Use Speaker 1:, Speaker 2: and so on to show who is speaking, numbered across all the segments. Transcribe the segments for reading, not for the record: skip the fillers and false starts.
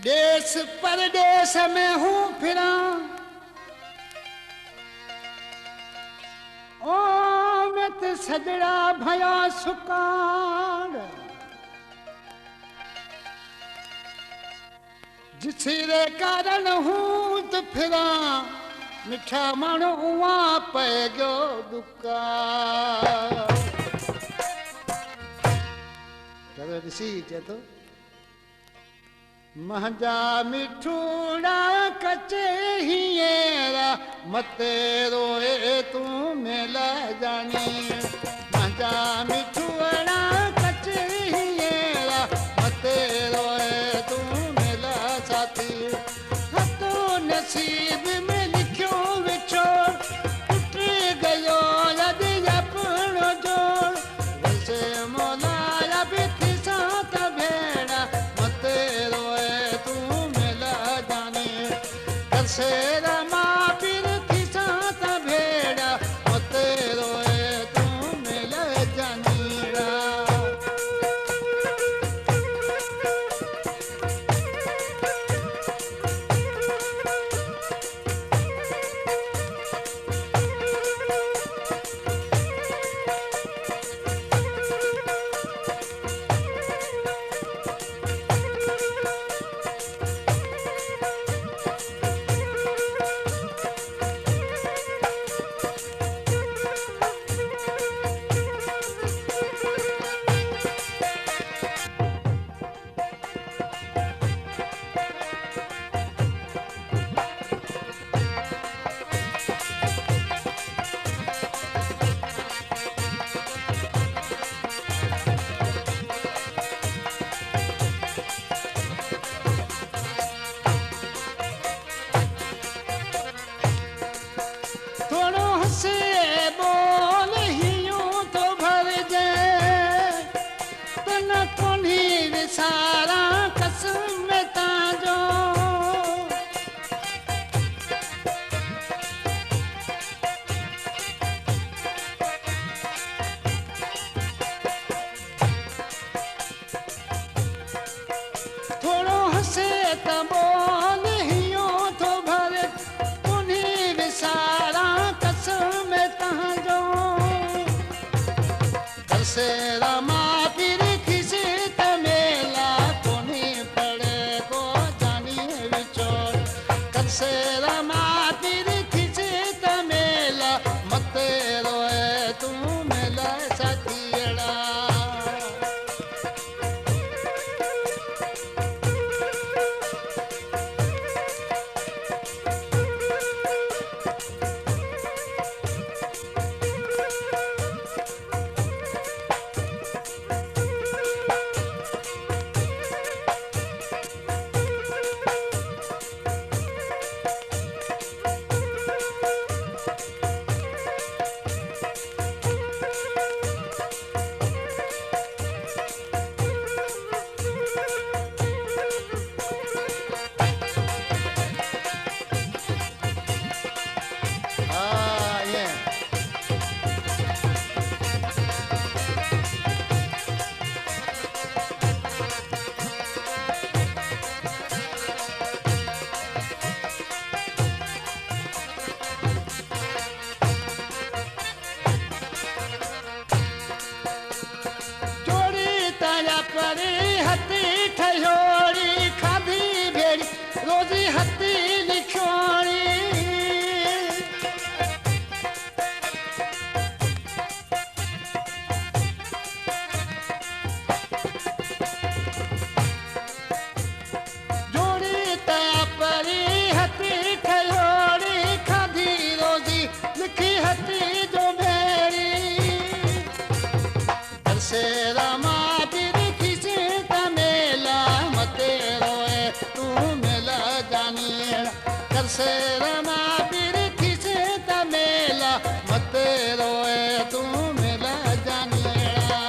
Speaker 1: देश परदेश में हूँ फिरा ओ मैं तो सजड़ा भया सुकान जिसरे कारण हूँ तो फिरा मिठा मानो वहाँ पे गयो दुकान चलो ऋषि चेतो महजा मिठूड़ा कचे हियरा मते रोए तू मेला जानी महजा मिठूड़ा कचे हियरा मते रोए तू मेला साथी हतो नसीब में लिखियो विछोड़ टूट गयो यदि अपनो जोड़ वैसे मोला भी थी साथ भेड़ा मते सेरा माँ पीर की साथ भेड़ा मते रोए तू मिल जानीरा सेरा माँ पीर किसी तमेला कोनी पड़े को जानी विचोर कर सेरा माँ पीर किसी तमेला मते रोए तू मेला साथियड़ा सेरा माँ पीर किसे तमेला मते रोए तू मेला जानिया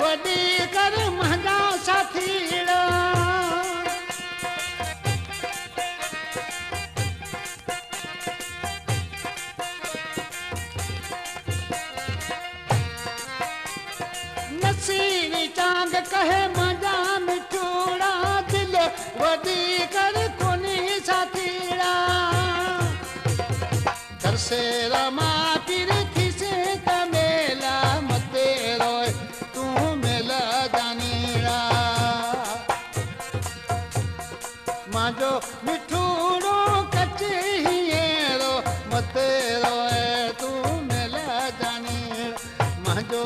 Speaker 1: वॾी कर मुंहिंजा साथीड़ा नसीरी चांद कहे मुंहिंजा मिठूड़ा दिल वॾी कर कोनी साथीड़ा तरसे रमा पीरथी से तमेला मते रोए तू मेला जानीड़ा मांजो मिठूड़ो कचे हीरो मते रोए तू मेला जानीड़ा मांजो